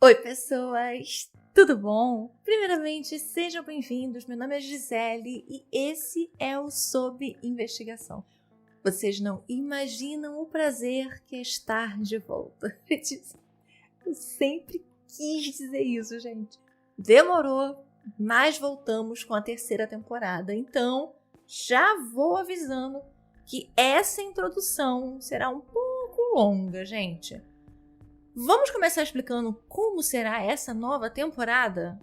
Oi, pessoas! Tudo bom? Primeiramente, sejam bem-vindos. Meu nome é Gisele e esse é o Sob Investigação. Vocês não imaginam o prazer que é estar de volta. Eu sempre quis dizer isso, gente. Demorou, mas voltamos com a terceira temporada. Então, já vou avisando que essa introdução será um pouco longa, gente. Vamos começar explicando como será essa nova temporada?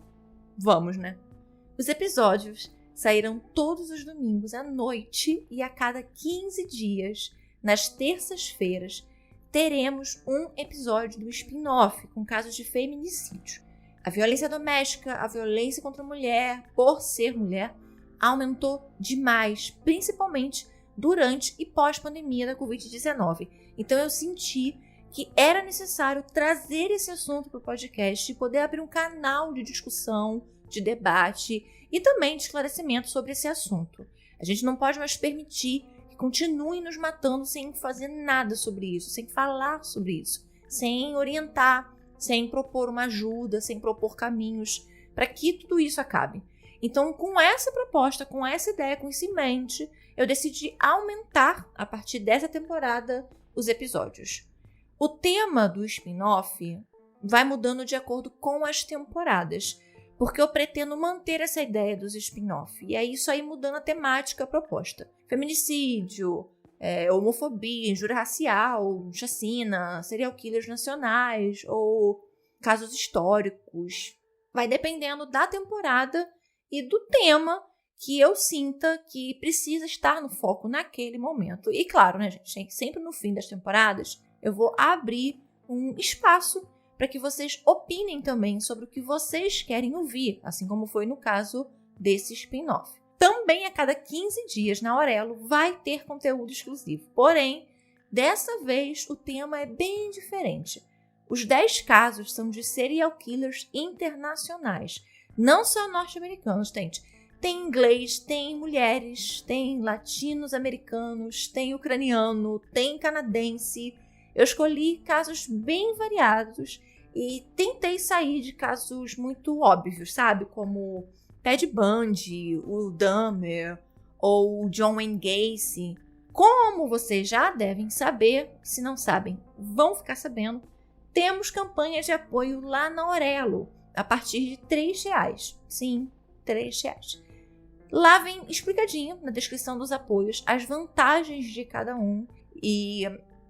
Vamos, né? Os episódios sairão todos os domingos à noite e a cada 15 dias, nas terças-feiras, teremos um episódio do spin-off com casos de feminicídio. A violência doméstica, a violência contra a mulher, por ser mulher, aumentou demais, principalmente durante e pós-pandemia da Covid-19. Então eu senti que era necessário trazer esse assunto para o podcast e poder abrir um canal de discussão, de debate e também de esclarecimento sobre esse assunto. A gente não pode mais permitir que continuem nos matando sem fazer nada sobre isso, sem falar sobre isso, sem orientar, sem propor uma ajuda, sem propor caminhos para que tudo isso acabe. Então, com essa proposta, com essa ideia, com isso em mente, eu decidi aumentar, a partir dessa temporada, os episódios. O tema do spin-off vai mudando de acordo com as temporadas, porque eu pretendo manter essa ideia dos spin-off. E é isso aí mudando a temática proposta. Feminicídio, homofobia, injúria racial, chacina, serial killers nacionais ou casos históricos. Vai dependendo da temporada e do tema que eu sinta que precisa estar no foco naquele momento. E claro, né, gente, sempre no fim das temporadas eu vou abrir um espaço para que vocês opinem também sobre o que vocês querem ouvir, assim como foi no caso desse spin-off. Também a cada 15 dias na Aurelo vai ter conteúdo exclusivo. Porém, dessa vez o tema é bem diferente. Os 10 casos são de serial killers internacionais, não só norte-americanos, gente. Tem inglês, tem mulheres, tem latinos-americanos, tem ucraniano, tem canadense. Eu escolhi casos bem variados e tentei sair de casos muito óbvios, sabe? Como Ted Bundy, o Dahmer ou o John Wayne Gacy. Como vocês já devem saber, se não sabem, vão ficar sabendo, temos campanhas de apoio lá na Aurelo, a partir de R$3. Sim, R$3. Lá vem explicadinho na descrição dos apoios as vantagens de cada um e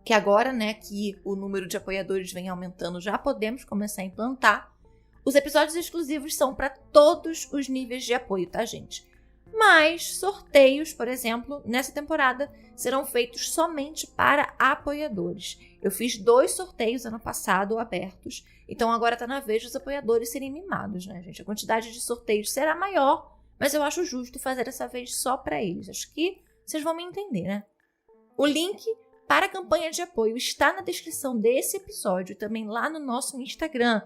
que agora, né, que o número de apoiadores vem aumentando, já podemos começar a implantar. Os episódios exclusivos são para todos os níveis de apoio, tá, gente? Mas sorteios, por exemplo, nessa temporada serão feitos somente para apoiadores. Eu fiz 2 sorteios ano passado abertos, então agora tá na vez dos apoiadores serem mimados, né, gente? A quantidade de sorteios será maior, mas eu acho justo fazer dessa vez só para eles. Acho que vocês vão me entender, né? O link para a campanha de apoio está na descrição desse episódio e também lá no nosso Instagram,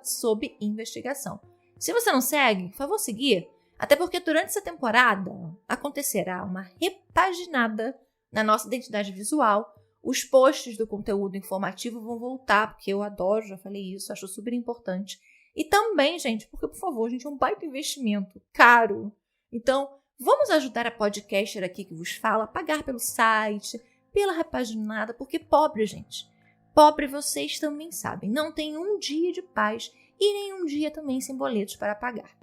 @sobinvestigação. Se você não segue, por favor seguir, até porque durante essa temporada acontecerá uma repaginada na nossa identidade visual. Os posts do conteúdo informativo vão voltar, porque eu adoro, já falei isso, acho super importante. E também, gente, porque, por favor, gente, é um baita investimento caro. Então, vamos ajudar a podcaster aqui que vos fala a pagar pelo site, pela repaginada, porque pobre, gente. Pobre vocês também sabem. Não tem um dia de paz e nem um dia também sem boletos para pagar.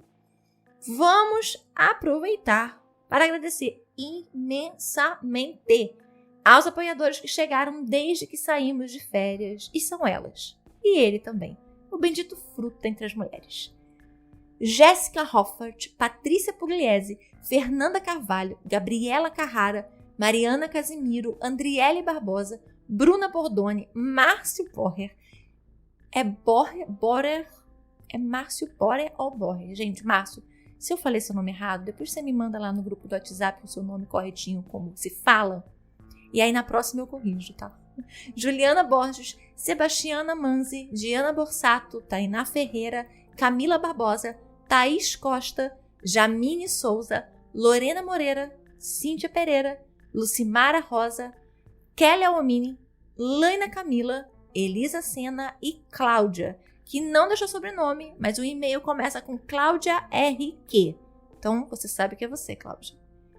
Vamos aproveitar para agradecer imensamente aos apoiadores que chegaram desde que saímos de férias. E são elas. E ele também. O bendito fruto entre as mulheres. Jéssica Hoffert, Patrícia Pugliese, Fernanda Carvalho, Gabriela Carrara, Mariana Casimiro, Andriele Barbosa, Bruna Bordoni, Márcio Borrer. É Márcio Borrer ou Borrer? Gente, Márcio, se eu falei seu nome errado, depois você me manda lá no grupo do WhatsApp o seu nome corretinho, como se fala. E aí na próxima eu corrijo, tá? Juliana Borges, Sebastiana Manzi, Diana Borsato, Tainá Ferreira, Camila Barbosa, Thaís Costa, Jamine Souza, Lorena Moreira, Cíntia Pereira, Lucimara Rosa, Kelly Alomini, Laina Camila, Elisa Sena e Cláudia. que não deixou sobrenome, mas o e-mail começa com Cláudia RQ. Então, você sabe que é você, Cláudia.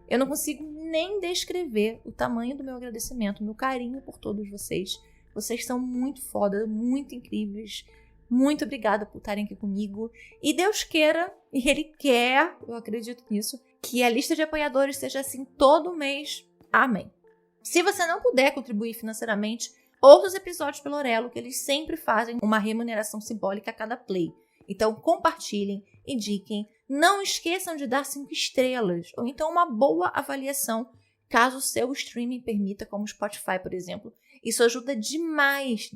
Eu não consigo nem descrever o tamanho do meu agradecimento, o meu carinho por todos vocês. Vocês são muito foda, muito incríveis. Muito obrigada por estarem aqui comigo. E Deus queira, e Ele quer, eu acredito nisso, que a lista de apoiadores seja assim todo mês. Amém. Se você não puder contribuir financeiramente, ouça os episódios pelo Orelo, que eles sempre fazem uma remuneração simbólica a cada play. Então compartilhem, indiquem, não esqueçam de dar 5 estrelas, ou então uma boa avaliação, caso o seu streaming permita, como o Spotify, por exemplo. Isso ajuda demais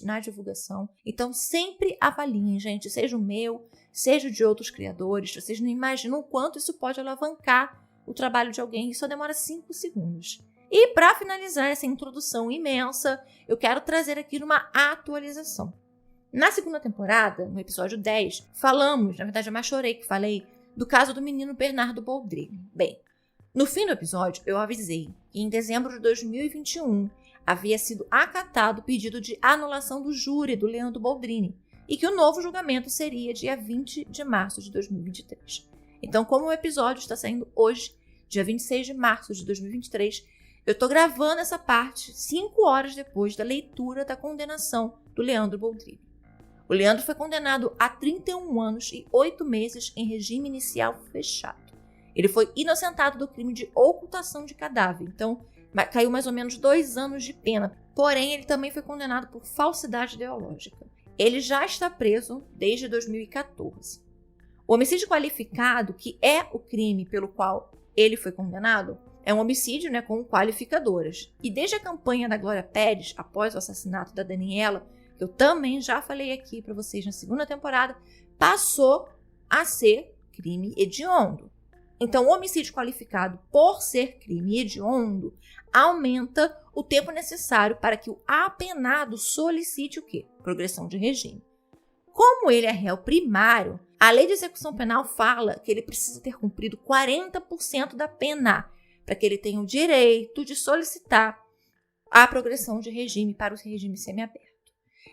na divulgação. Então sempre avaliem, gente, seja o meu, seja o de outros criadores. Vocês não imaginam o quanto isso pode alavancar o trabalho de alguém, isso só demora 5 segundos. E para finalizar essa introdução imensa, eu quero trazer aqui uma atualização. Na segunda temporada, no episódio 10, falamos, na verdade eu mais chorei que falei, do caso do menino Bernardo Boldrini. Bem, no fim do episódio eu avisei que em dezembro de 2021 havia sido acatado o pedido de anulação do júri do Leandro Boldrini e que o novo julgamento seria dia 20 de março de 2023. Então, como o episódio está saindo hoje, dia 26 de março de 2023, eu estou gravando essa parte 5 horas depois da leitura da condenação do Leandro Boldrini. O Leandro foi condenado a 31 anos e 8 meses em regime inicial fechado. Ele foi inocentado do crime de ocultação de cadáver, então caiu mais ou menos 2 anos de pena. Porém, ele também foi condenado por falsidade ideológica. Ele já está preso desde 2014. O homicídio qualificado, que é o crime pelo qual ele foi condenado, é um homicídio, com qualificadoras. E desde a campanha da Glória Pérez, após o assassinato da Daniela, que eu também já falei aqui para vocês na segunda temporada, passou a ser crime hediondo. Então, o homicídio qualificado, por ser crime hediondo, aumenta o tempo necessário para que o apenado solicite o quê? Progressão de regime. Como ele é réu primário, a lei de execução penal fala que ele precisa ter cumprido 40% da pena para que ele tenha o direito de solicitar a progressão de regime para o regime semiaberto.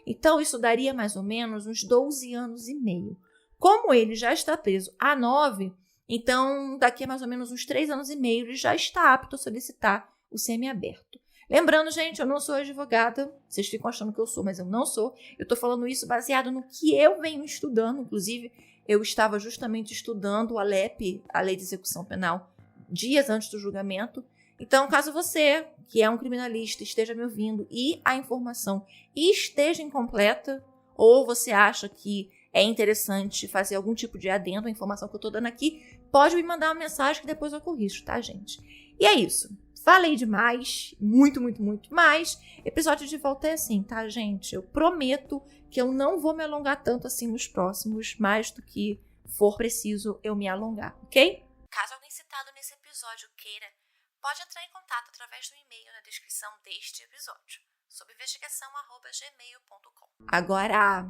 Então, isso daria mais ou menos uns 12 anos e meio. Como ele já está preso há 9, então daqui a mais ou menos uns 3 anos e meio ele já está apto a solicitar o semiaberto. Lembrando, gente, eu não sou advogada, vocês ficam achando que eu sou, mas eu não sou. Eu estou falando isso baseado no que eu venho estudando, inclusive eu estava justamente estudando a LEP, a Lei de Execução Penal, dias antes do julgamento. Então, caso você, que é um criminalista, esteja me ouvindo e a informação esteja incompleta, ou você acha que é interessante fazer algum tipo de adendo à informação que eu estou dando aqui, pode me mandar uma mensagem que depois eu corrijo, tá, gente? E é isso. Falei demais, muito, mas episódio de volta é assim, tá, gente? Eu prometo que eu não vou me alongar tanto assim nos próximos, mais do que for preciso eu me alongar, ok? Caso alguém citado nesse episódio queira, pode entrar em contato através do e-mail na descrição deste episódio, sobinvestigação@gmail.com. Agora,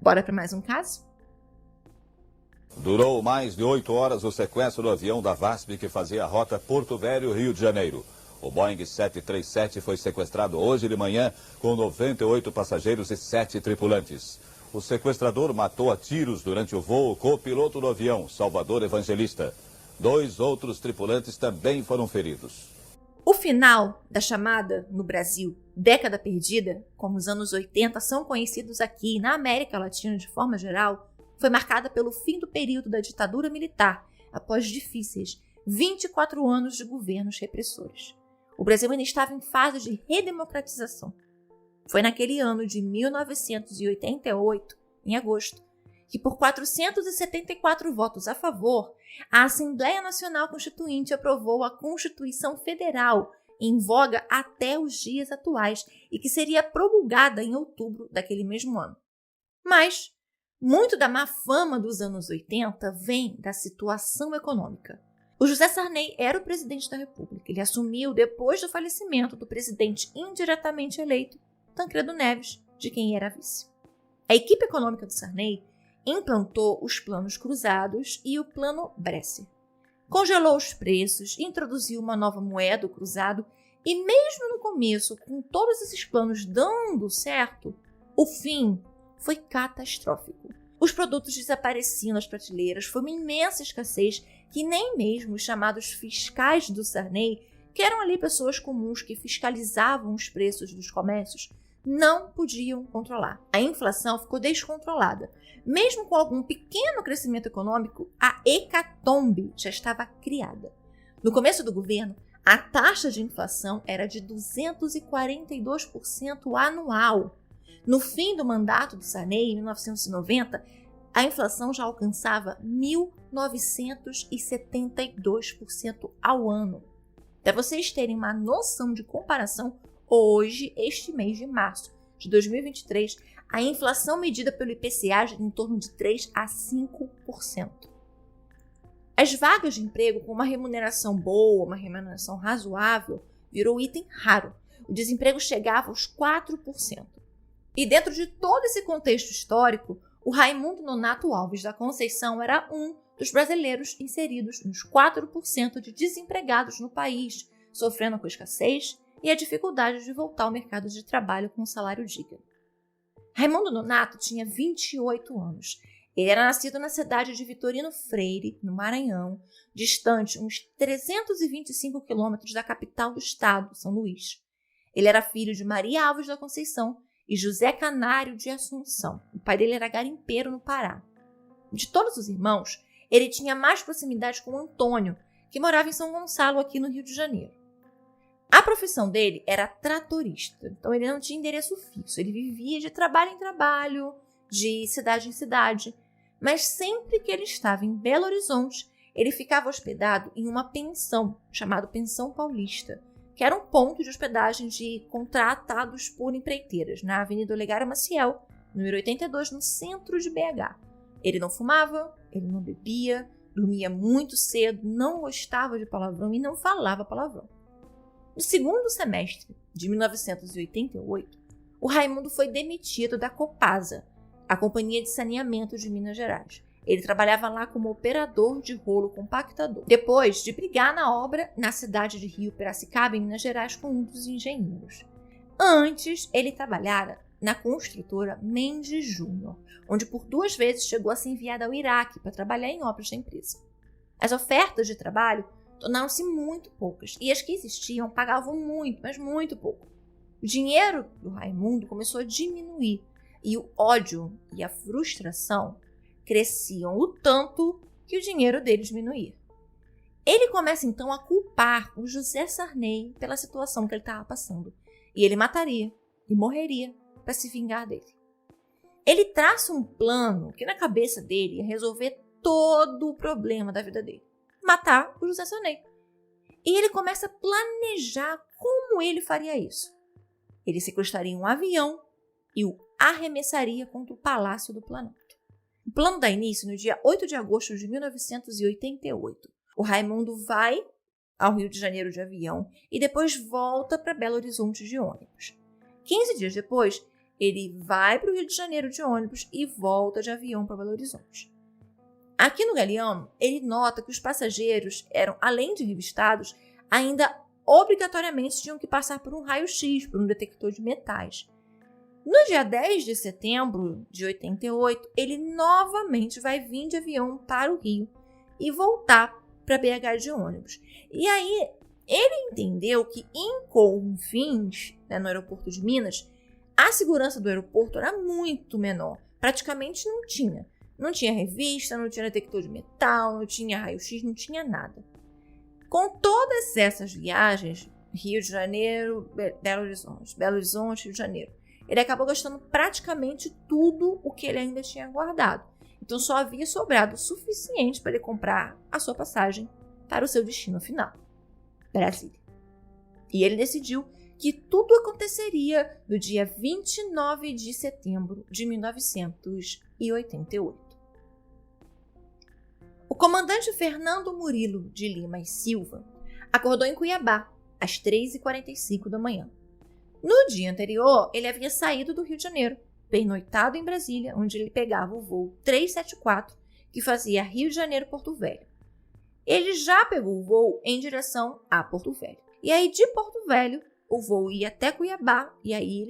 bora para mais um caso? Durou mais de 8 horas o sequestro do avião da VASP que fazia a rota Porto Velho, Rio de Janeiro. O Boeing 737 foi sequestrado hoje de manhã com 98 passageiros e 7 tripulantes. O sequestrador matou a tiros durante o voo o copiloto do avião, Salvador Evangelista. 2 outros tripulantes também foram feridos. O final da chamada, no Brasil, década perdida, como os anos 80 são conhecidos aqui na América Latina de forma geral, foi marcada pelo fim do período da ditadura militar, após difíceis 24 anos de governos repressores. O Brasil ainda estava em fase de redemocratização. Foi naquele ano de 1988, em agosto, que por 474 votos a favor, a Assembleia Nacional Constituinte aprovou a Constituição Federal, em voga até os dias atuais, e que seria promulgada em outubro daquele mesmo ano. Mas muito da má fama dos anos 80 vem da situação econômica. O José Sarney era o presidente da República. Ele assumiu depois do falecimento do presidente indiretamente eleito, Tancredo Neves, de quem era vice. A equipe econômica do Sarney implantou os planos cruzados e o plano Bresser. Congelou os preços, introduziu uma nova moeda, o cruzado, e mesmo no começo, com todos esses planos dando certo, o fim foi catastrófico. Os produtos desapareciam das prateleiras, foi uma imensa escassez que nem mesmo os chamados fiscais do Sarney, que eram ali pessoas comuns que fiscalizavam os preços dos comércios, não podiam controlar. A inflação ficou descontrolada. Mesmo com algum pequeno crescimento econômico, a hecatombe já estava criada. No começo do governo, a taxa de inflação era de 242% anual. No fim do mandato do Sarney, em 1990, a inflação já alcançava 1.972% ao ano. Para vocês terem uma noção de comparação, hoje, este mês de março de 2023, a inflação medida pelo IPCA gira em torno de 3 a 5%. As vagas de emprego com uma remuneração boa, uma remuneração razoável, virou item raro. O desemprego chegava aos 4%. E dentro de todo esse contexto histórico, o Raimundo Nonato Alves da Conceição era um dos brasileiros inseridos nos 4% de desempregados no país, sofrendo com a escassez e a dificuldade de voltar ao mercado de trabalho com um salário digno. Raimundo Nonato tinha 28 anos. Ele era nascido na cidade de Vitorino Freire, no Maranhão, distante uns 325 quilômetros da capital do estado, São Luís. Ele era filho de Maria Alves da Conceição e José Canário de Assunção. O pai dele era garimpeiro no Pará. De todos os irmãos, ele tinha mais proximidade com Antônio, que morava em São Gonçalo, aqui no Rio de Janeiro. A profissão dele era tratorista, então ele não tinha endereço fixo. Ele vivia de trabalho em trabalho, de cidade em cidade, mas sempre que ele estava em Belo Horizonte, ele ficava hospedado em uma pensão, chamada Pensão Paulista, que era um ponto de hospedagem de contratados por empreiteiras, na Avenida Olegário Maciel, número 82, no centro de BH. Ele não fumava, ele não bebia, dormia muito cedo, não gostava de palavrão e não falava palavrão. No segundo semestre de 1988, o Raimundo foi demitido da Copasa, a Companhia de Saneamento de Minas Gerais. Ele trabalhava lá como operador de rolo compactador, depois de brigar na obra na cidade de Rio Piracicaba, em Minas Gerais, com um dos engenheiros. Antes, ele trabalhara na construtora Mendes Júnior, onde por 2 vezes chegou a ser enviado ao Iraque para trabalhar em obras da empresa. As ofertas de trabalho tornaram-se muito poucas, e as que existiam pagavam muito, mas muito pouco. O dinheiro do Raimundo começou a diminuir, e o ódio e a frustração cresciam o tanto que o dinheiro dele diminuía. Ele começa então a culpar o José Sarney pela situação que ele estava passando, e ele mataria e morreria para se vingar dele. Ele traça um plano que na cabeça dele ia resolver todo o problema da vida dele: matar o José Sarney. E ele começa a planejar como ele faria isso. Ele sequestraria um avião e o arremessaria contra o Palácio do Planalto. O plano dá início no dia 8 de agosto de 1988. O Raimundo vai ao Rio de Janeiro de avião e depois volta para Belo Horizonte de ônibus. 15 dias depois, ele vai para o Rio de Janeiro de ônibus e volta de avião para Belo Horizonte. Aqui no Galeão, ele nota que os passageiros eram, além de revistados, ainda obrigatoriamente tinham que passar por um raio-x, por um detector de metais. No dia 10 de setembro de 88, ele novamente vai vir de avião para o Rio e voltar para BH de ônibus. E aí, ele entendeu que em Confins, no aeroporto de Minas, a segurança do aeroporto era muito menor. Praticamente não tinha. Não tinha revista, não tinha detector de metal, não tinha raio-x, não tinha nada. Com todas essas viagens, Rio de Janeiro, Belo Horizonte, Rio de Janeiro, ele acabou gastando praticamente tudo o que ele ainda tinha guardado. Então só havia sobrado o suficiente para ele comprar a sua passagem para o seu destino final, Brasília. E ele decidiu que tudo aconteceria no dia 29 de setembro de 1988. O comandante Fernando Murilo de Lima e Silva acordou em Cuiabá às 3h45 da manhã. No dia anterior, ele havia saído do Rio de Janeiro, pernoitado em Brasília, onde ele pegava o voo 374, que fazia Rio de Janeiro-Porto Velho. Ele já pegou o voo em direção a Porto Velho. E aí, de Porto Velho, o voo ia até Cuiabá, e aí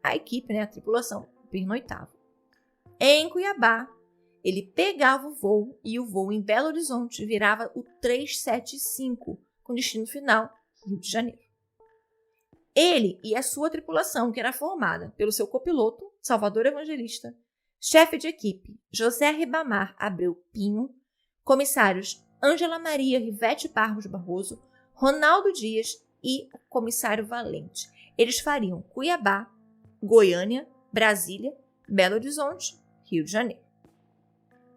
a equipe, a tripulação, pernoitava. Em Cuiabá, ele pegava o voo e o voo em Belo Horizonte virava o 375, com destino final Rio de Janeiro. Ele e a sua tripulação, que era formada pelo seu copiloto, Salvador Evangelista, chefe de equipe, José Ribamar Abreu Pinho, comissários Ângela Maria Rivete Barros Barroso, Ronaldo Dias e o comissário Valente. Eles fariam Cuiabá, Goiânia, Brasília, Belo Horizonte, Rio de Janeiro.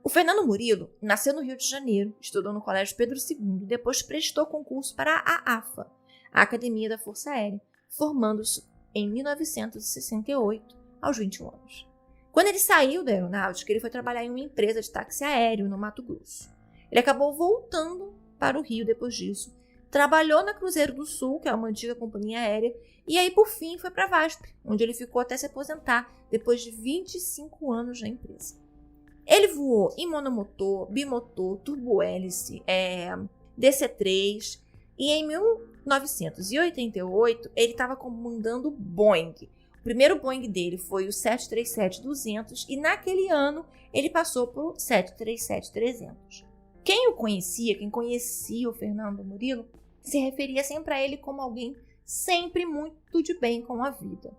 O Fernando Murilo nasceu no Rio de Janeiro, estudou no Colégio Pedro II e depois prestou concurso para a AFA, a Academia da Força Aérea, formando-se em 1968, aos 21 anos. Quando ele saiu da aeronáutica, ele foi trabalhar em uma empresa de táxi aéreo no Mato Grosso. Ele acabou voltando para o Rio depois disso, trabalhou na Cruzeiro do Sul, que é uma antiga companhia aérea, e aí, por fim, foi para a VASP, onde ele ficou até se aposentar, depois de 25 anos na empresa. Ele voou em monomotor, bimotor, turbohélice, DC-3, e em 1988 ele estava comandando o Boeing. O primeiro Boeing dele foi o 737-200 e naquele ano ele passou para o 737-300. Quem conhecia o Fernando Murilo, se referia sempre a ele como alguém sempre muito de bem com a vida.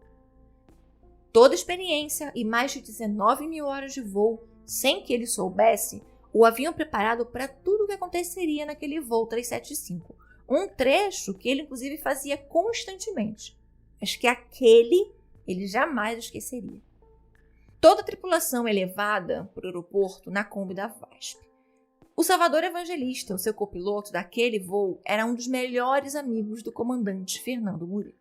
Toda a experiência e mais de 19 mil horas de voo, sem que ele soubesse, o haviam preparado para tudo o que aconteceria naquele voo 375. Um trecho que ele, inclusive, fazia constantemente. Mas que aquele ele jamais esqueceria. Toda a tripulação é levada para o aeroporto na Kombi da VASP. O Salvador Evangelista, o seu copiloto daquele voo, era um dos melhores amigos do comandante Fernando Murilo.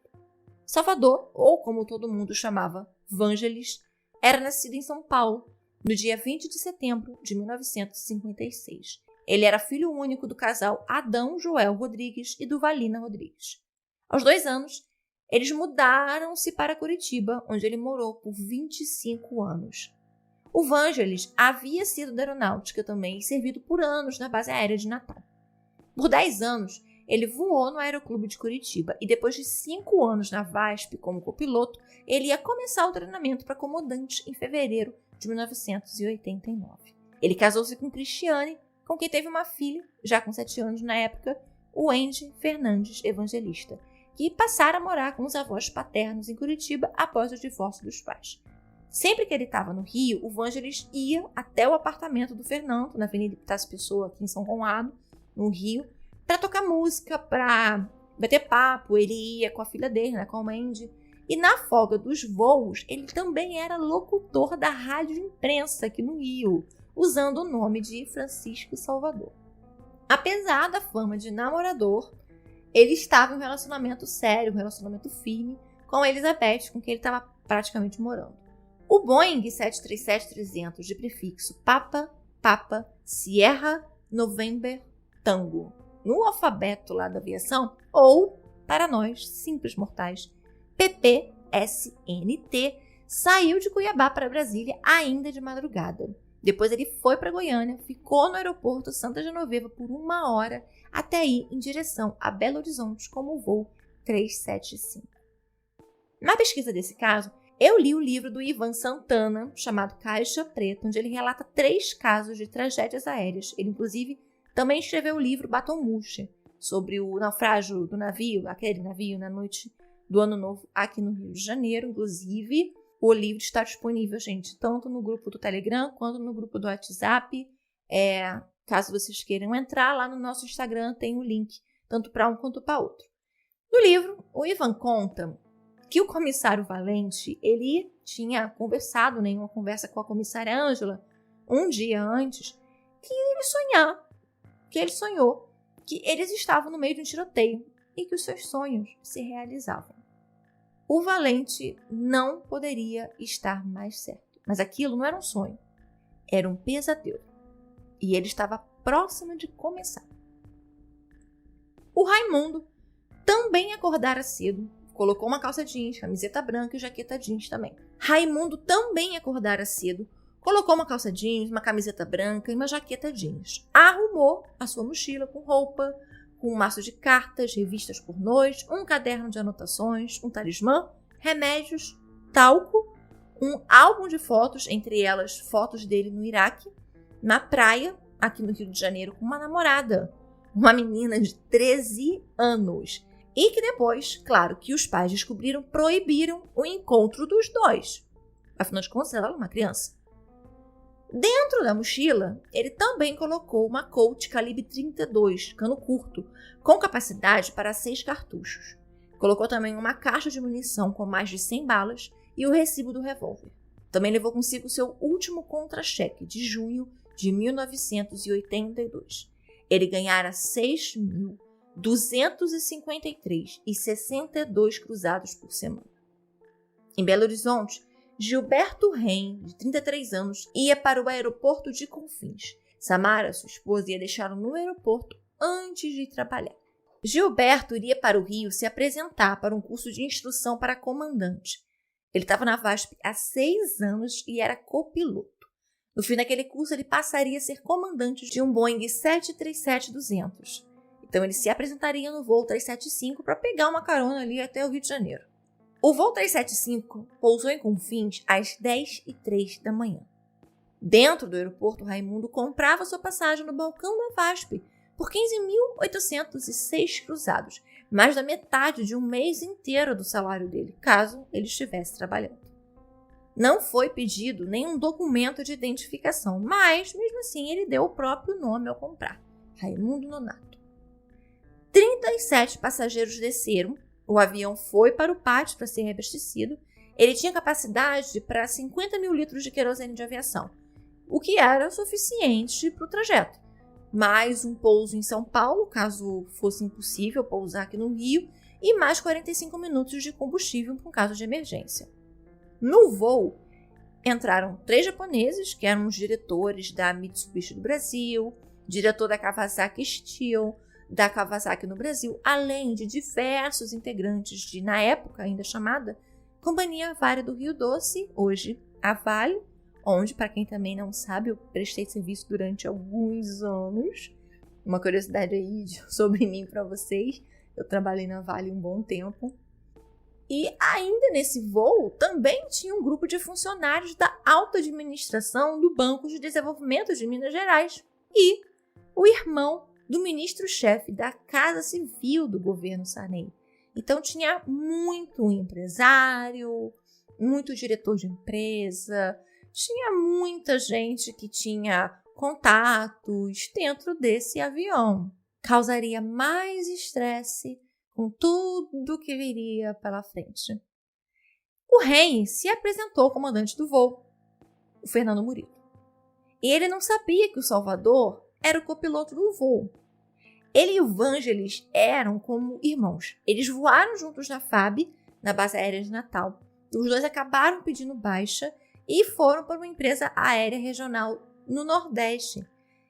Salvador, ou como todo mundo chamava, Vangelis, era nascido em São Paulo, no dia 20 de setembro de 1956. Ele era filho único do casal Adão Joel Rodrigues e do Valina Rodrigues. Aos 2 anos, eles mudaram-se para Curitiba, onde ele morou por 25 anos. O Vangelis havia sido da aeronáutica também e servido por anos na base aérea de Natal. Por 10 anos, ele voou no Aeroclube de Curitiba e depois de 5 anos na VASP como copiloto, ele ia começar o treinamento para comandante em fevereiro de 1989. Ele casou-se com Cristiane, com quem teve uma filha, já com 7 anos na época, o Andy Fernandes Evangelista, que passaram a morar com os avós paternos em Curitiba após o divórcio dos pais. Sempre que ele estava no Rio, o Vangelis ia até o apartamento do Fernando, na Avenida Epitácio Pessoa, aqui em São Conrado, no Rio, para tocar música, para bater papo. Ele ia com a filha dele, né, com a Mandy. E na folga dos voos, ele também era locutor da rádio de imprensa aqui no Rio, usando o nome de Francisco Salvador. Apesar da fama de namorador, ele estava em um relacionamento sério, um relacionamento firme com a Elizabeth, com quem ele estava praticamente morando. O Boeing 737-300 de prefixo Papa, Sierra, November, Tango, no alfabeto lá da aviação, ou, para nós, simples mortais, PPSNT, saiu de Cuiabá para Brasília ainda de madrugada. Depois ele foi para Goiânia, ficou no aeroporto Santa Genoveva por 1 hora até ir em direção a Belo Horizonte como voo 375. Na pesquisa desse caso, eu li o livro do Ivan Santana, chamado Caixa Preta, onde ele relata 3 casos de tragédias aéreas. Ele, inclusive, também escreveu o livro Baton Rouge, sobre o naufrágio do navio, aquele navio na noite do Ano Novo aqui no Rio de Janeiro. Inclusive, o livro está disponível, gente, tanto no grupo do Telegram quanto no grupo do WhatsApp. Caso vocês queiram entrar, lá no nosso Instagram tem o link, tanto para um quanto para outro. No livro, o Ivan conta que o comissário Valente, ele tinha conversado em uma conversa com a comissária Ângela, um dia antes, que ele sonhou que eles estavam no meio de um tiroteio e que os seus sonhos se realizavam. O Valente não poderia estar mais certo, mas aquilo não era um sonho, era um pesadelo. E ele estava próximo de começar. O Raimundo também acordara cedo, colocou uma calça jeans, camiseta branca e jaqueta jeans também. Raimundo também acordara cedo, colocou uma calça jeans, uma camiseta branca e uma jaqueta jeans. Arrumou a sua mochila com roupa, com um maço de cartas, revistas pornôs, um caderno de anotações, um talismã, remédios, talco, um álbum de fotos, entre elas fotos dele no Iraque, na praia, aqui no Rio de Janeiro, com uma namorada, uma menina de 13 anos. E que depois, claro, que os pais descobriram, proibiram o encontro dos dois. Afinal de contas, ela era uma criança. Dentro da mochila, ele também colocou uma Colt calibre 32, cano curto, com capacidade para 6 cartuchos. Colocou também uma caixa de munição com mais de 100 balas e o recibo do revólver. Também levou consigo seu último contra-cheque de junho de 1982. Ele ganhara 6.253,62 cruzados por semana. Em Belo Horizonte, Gilberto Reim, de 33 anos, ia para o aeroporto de Confins. Samara, sua esposa, ia deixá-lo no aeroporto antes de ir trabalhar. Gilberto iria para o Rio se apresentar para um curso de instrução para comandante. Ele estava na VASP há 6 anos e era copiloto. No fim daquele curso, ele passaria a ser comandante de um Boeing 737-200. Então, ele se apresentaria no voo 375 para pegar uma carona ali até o Rio de Janeiro. O voo 375 pousou em Confins às 10h03 da manhã. Dentro do aeroporto, Raimundo comprava sua passagem no balcão da VASP por 15.806 cruzados, mais da metade de um mês inteiro do salário dele, caso ele estivesse trabalhando. Não foi pedido nenhum documento de identificação, mas, mesmo assim, ele deu o próprio nome ao comprar, Raimundo Nonato. 37 passageiros desceram. O avião foi para o pátio para ser reabastecido. Ele tinha capacidade para 50 mil litros de querosene de aviação, o que era suficiente para o trajeto. Mais um pouso em São Paulo, caso fosse impossível pousar aqui no Rio, e mais 45 minutos de combustível para um caso de emergência. No voo, entraram 3 japoneses, que eram os diretores da Mitsubishi do Brasil, diretor da Kawasaki Steel, da Kawasaki no Brasil, além de diversos integrantes de, na época ainda chamada, Companhia Vale do Rio Doce, hoje a Vale, onde, para quem também não sabe, eu prestei serviço durante alguns anos. Uma curiosidade aí sobre mim para vocês, eu trabalhei na Vale um bom tempo. E ainda nesse voo, também tinha um grupo de funcionários da alta administração do Banco de Desenvolvimento de Minas Gerais e o irmão do ministro-chefe da Casa Civil do governo Sarney. Então tinha muito empresário, muito diretor de empresa, tinha muita gente que tinha contatos dentro desse avião. Causaria mais estresse com tudo que viria pela frente. O Reim se apresentou ao comandante do voo, o Fernando Murilo. E ele não sabia que o Salvador era o copiloto do voo. Ele e o Vangelis eram como irmãos. Eles voaram juntos na FAB, na base aérea de Natal. Os dois acabaram pedindo baixa e foram para uma empresa aérea regional no Nordeste.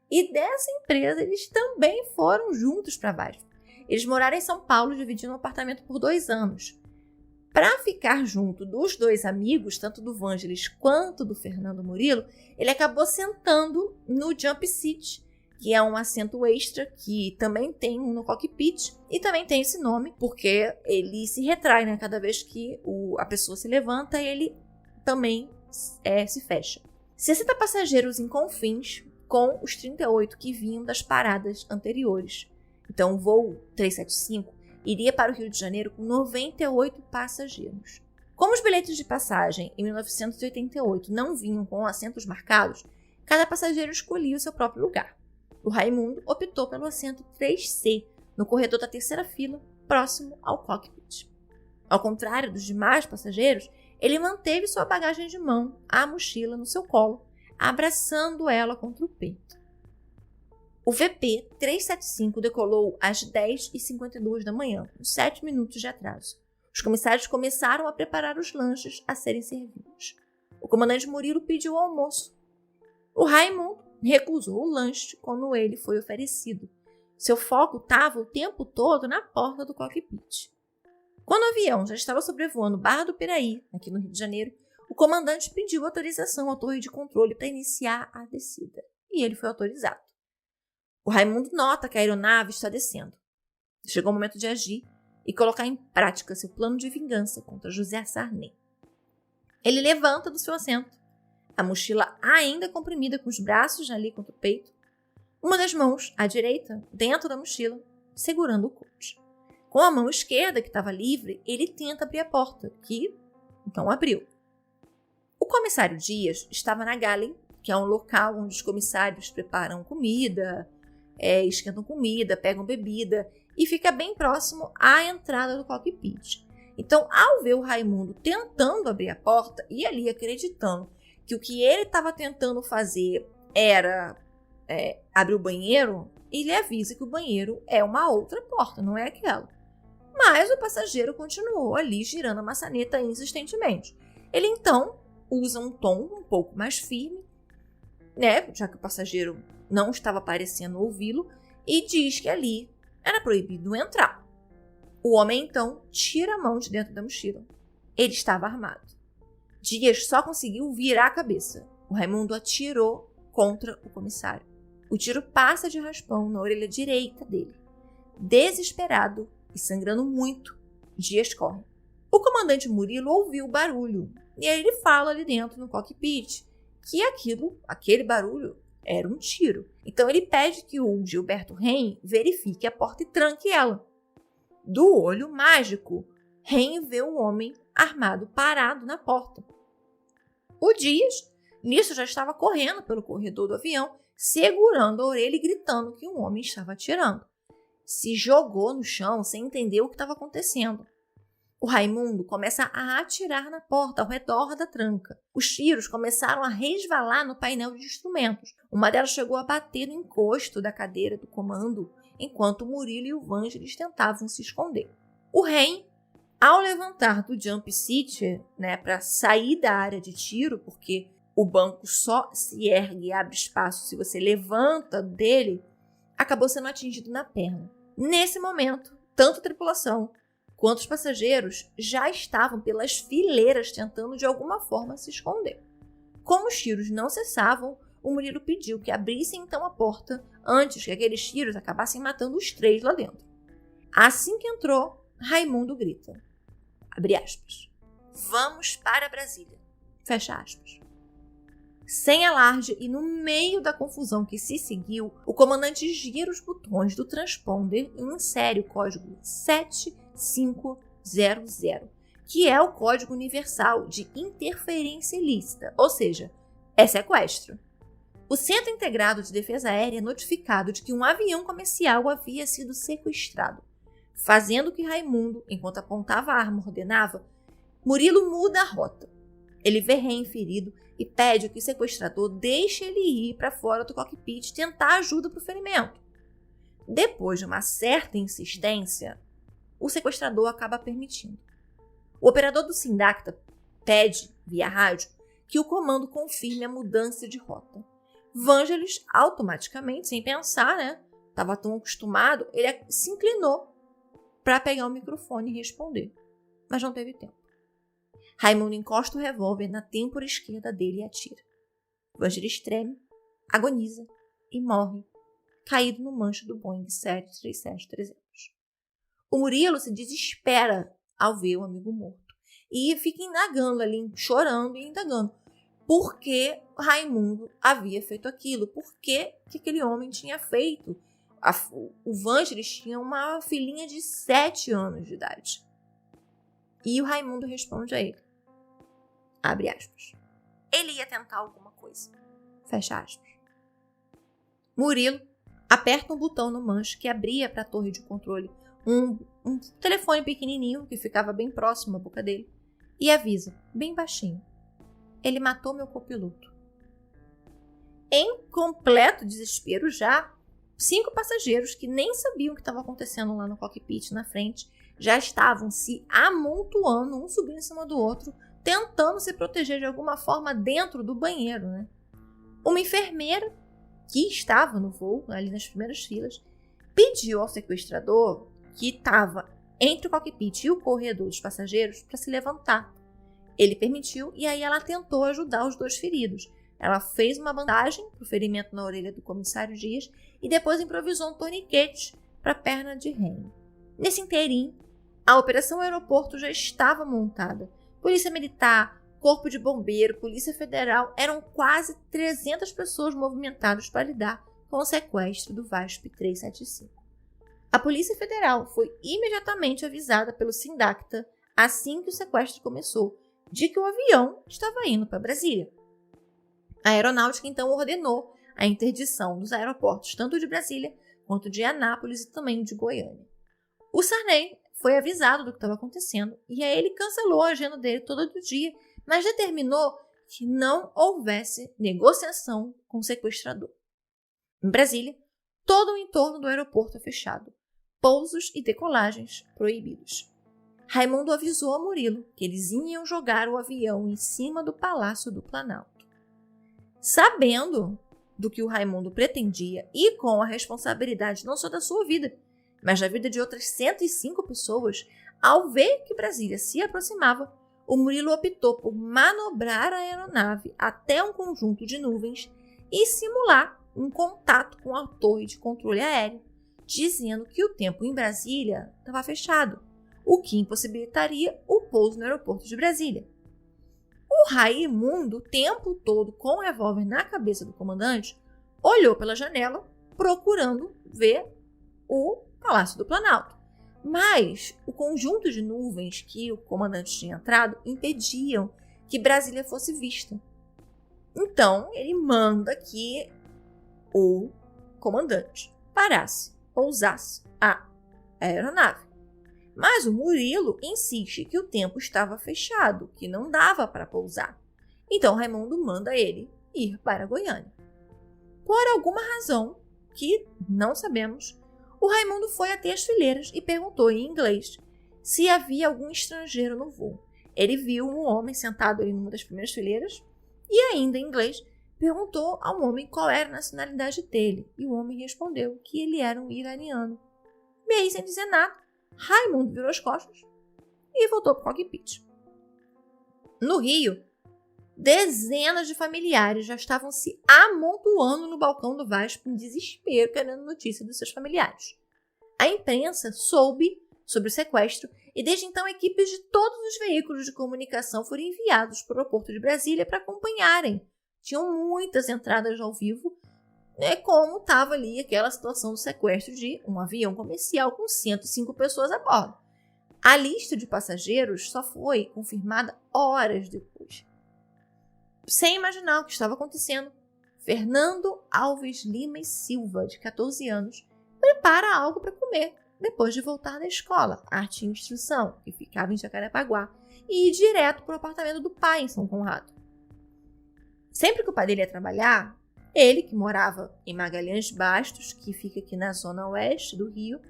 E dessa empresa eles também foram juntos para baixo. Eles moraram em São Paulo, dividindo um apartamento por 2 anos. Para ficar junto dos 2 amigos, tanto do Vangelis quanto do Fernando Murilo, ele acabou sentando no jump seat, que é um assento extra que também tem no cockpit e também tem esse nome porque ele se retrai, né? Cada vez que a pessoa se levanta, ele também se fecha. 60 passageiros em Confins, com os 38 que vinham das paradas anteriores. Então, o voo 375 iria para o Rio de Janeiro com 98 passageiros. Como os bilhetes de passagem em 1988 não vinham com assentos marcados, cada passageiro escolhia o seu próprio lugar. O Raimundo optou pelo assento 3C, no corredor da 3ª fila, próximo ao cockpit. Ao contrário dos demais passageiros, ele manteve sua bagagem de mão, a mochila, no seu colo, abraçando ela contra o peito. O VP 375 decolou às 10h52 da manhã, com 7 minutos de atraso. Os comissários começaram a preparar os lanches a serem servidos. O comandante Murilo pediu o almoço. O Raimundo recusou o lanche quando ele foi oferecido. Seu foco estava o tempo todo na porta do cockpit. Quando o avião já estava sobrevoando Barra do Piraí, aqui no Rio de Janeiro, o comandante pediu autorização à torre de controle para iniciar a descida. E ele foi autorizado. O Raimundo nota que a aeronave está descendo. Chegou o momento de agir e colocar em prática seu plano de vingança contra José Sarney. Ele levanta do seu assento, a mochila ainda comprimida com os braços ali contra o peito, uma das mãos, à direita, dentro da mochila, segurando o coach. Com a mão esquerda, que estava livre, ele tenta abrir a porta, que então abriu. O comissário Dias estava na Galley, que é um local onde os comissários preparam comida, esquentam comida, pegam bebida, e fica bem próximo à entrada do cockpit. Então, ao ver o Raimundo tentando abrir a porta e ali acreditando que o que ele estava tentando fazer era abrir o banheiro, ele avisa que o banheiro é uma outra porta, não é aquela. Mas o passageiro continuou ali girando a maçaneta insistentemente. Ele então usa um tom um pouco mais firme, já que o passageiro não estava parecendo ouvi-lo, e diz que ali era proibido entrar. O homem então tira a mão de dentro da mochila. Ele estava armado. Dias só conseguiu virar a cabeça. O Raimundo atirou contra o comissário. O tiro passa de raspão na orelha direita dele. Desesperado e sangrando muito, Dias corre. O comandante Murilo ouviu o barulho e aí ele fala ali dentro no cockpit que aquele barulho era um tiro. Então ele pede que o Gilberto Reim verifique a porta e tranque ela. Do olho mágico, Reim vê o homem armado parado na porta. O Dias, nisso, já estava correndo pelo corredor do avião, segurando a orelha e gritando que um homem estava atirando. Se jogou no chão sem entender o que estava acontecendo. O Raimundo começa a atirar na porta ao redor da tranca. Os tiros começaram a resvalar no painel de instrumentos. Uma delas chegou a bater no encosto da cadeira do comando, enquanto o Murilo e o Vangelis tentavam se esconder. O Reim, ao levantar do jump seat, para sair da área de tiro, porque o banco só se ergue e abre espaço se você levanta dele, acabou sendo atingido na perna. Nesse momento, tanto a tripulação quanto os passageiros já estavam pelas fileiras tentando de alguma forma se esconder. Como os tiros não cessavam, o Murilo pediu que abrissem então a porta antes que aqueles tiros acabassem matando os 3 lá dentro. Assim que entrou, Raimundo grita, abre aspas, vamos para Brasília, fecha aspas. Sem alarde e no meio da confusão que se seguiu, o comandante gira os botões do transponder e insere o código 7500, que é o código universal de interferência ilícita, ou seja, é sequestro. O Centro Integrado de Defesa Aérea é notificado de que um avião comercial havia sido sequestrado, fazendo que Raimundo, enquanto apontava a arma, ordenava, Murilo muda a rota. Ele vê Reim ferido e pede que o sequestrador deixe ele ir para fora do cockpit tentar ajuda para o ferimento. Depois de uma certa insistência, o sequestrador acaba permitindo. O operador do Sindacta pede, via rádio, que o comando confirme a mudança de rota. Vangelis, automaticamente, sem pensar, estava tão acostumado, ele se inclinou para pegar o microfone e responder, mas não teve tempo. Raimundo encosta o revólver na têmpora esquerda dele e atira. Vangelis treme, agoniza e morre, caído no manche do Boeing 737-300. O Murilo se desespera ao ver o amigo morto e fica indagando ali, chorando e indagando. Por que Raimundo havia feito aquilo? Por que aquele homem tinha feito? O Vangelis tinha uma filhinha de 7 anos de idade. E o Raimundo responde a ele. Abre aspas. Ele ia tentar alguma coisa. Fecha aspas. Murilo aperta um botão no manche que abria para a torre de controle um telefone pequenininho que ficava bem próximo à boca dele e avisa, bem baixinho. Ele matou meu copiloto. Em completo desespero já, 5 passageiros que nem sabiam o que estava acontecendo lá no cockpit na frente já estavam se amontoando, um subindo em cima do outro, tentando se proteger de alguma forma dentro do banheiro, Uma enfermeira que estava no voo, ali nas primeiras filas, pediu ao sequestrador, que estava entre o cockpit e o corredor dos passageiros, para se levantar. Ele permitiu e aí ela tentou ajudar os 2 feridos. Ela fez uma bandagem para o ferimento na orelha do comissário Dias e depois improvisou um torniquete para a perna de Reim. Nesse inteirinho, a Operação Aeroporto já estava montada. Polícia Militar, Corpo de Bombeiro, Polícia Federal, eram quase 300 pessoas movimentadas para lidar com o sequestro do VASP 375. A Polícia Federal foi imediatamente avisada pelo Sindacta, assim que o sequestro começou, de que o avião estava indo para Brasília. A Aeronáutica então ordenou a interdição dos aeroportos tanto de Brasília quanto de Anápolis e também de Goiânia. O Sarney foi avisado do que estava acontecendo e aí ele cancelou a agenda dele todo dia, mas determinou que não houvesse negociação com o sequestrador. Em Brasília, todo o entorno do aeroporto é fechado, pousos e decolagens proibidos. Raimundo avisou a Murilo que eles iam jogar o avião em cima do Palácio do Planalto. Sabendo do que o Raimundo pretendia e com a responsabilidade não só da sua vida, mas da vida de outras 105 pessoas, ao ver que Brasília se aproximava, o Murilo optou por manobrar a aeronave até um conjunto de nuvens e simular um contato com a torre de controle aéreo, dizendo que o tempo em Brasília estava fechado, o que impossibilitaria o pouso no aeroporto de Brasília. O Raimundo, o tempo todo com o revólver na cabeça do comandante, olhou pela janela procurando ver o Palácio do Planalto. Mas o conjunto de nuvens que o comandante tinha entrado impediam que Brasília fosse vista. Então, ele manda que o comandante parasse, pousasse a aeronave. Mas o Murilo insiste que o tempo estava fechado, que não dava para pousar. Então, Raimundo manda ele ir para Goiânia. Por alguma razão que não sabemos, o Raimundo foi até as fileiras e perguntou em inglês se havia algum estrangeiro no voo. Ele viu um homem sentado ali numa das primeiras fileiras e, ainda em inglês, perguntou ao homem qual era a nacionalidade dele. E o homem respondeu que ele era um iraniano. E aí, sem dizer nada, Raimundo virou as costas e voltou para o cockpit. No Rio, dezenas de familiares já estavam se amontoando no balcão do VASP em desespero, querendo notícia dos seus familiares. A imprensa soube sobre o sequestro e desde então equipes de todos os veículos de comunicação foram enviados para o aeroporto de Brasília para acompanharem. Tinham muitas entradas ao vivo, como estava ali aquela situação do sequestro de um avião comercial com 105 pessoas a bordo. A lista de passageiros só foi confirmada horas depois. Sem imaginar o que estava acontecendo, Fernando Alves Lima e Silva, de 14 anos, prepara algo para comer depois de voltar da escola, Arte e Instrução, que ficava em Jacarepaguá, e ir direto para o apartamento do pai em São Conrado. Sempre que o pai dele ia trabalhar, ele, que morava em Magalhães Bastos, que fica aqui na zona oeste do Rio,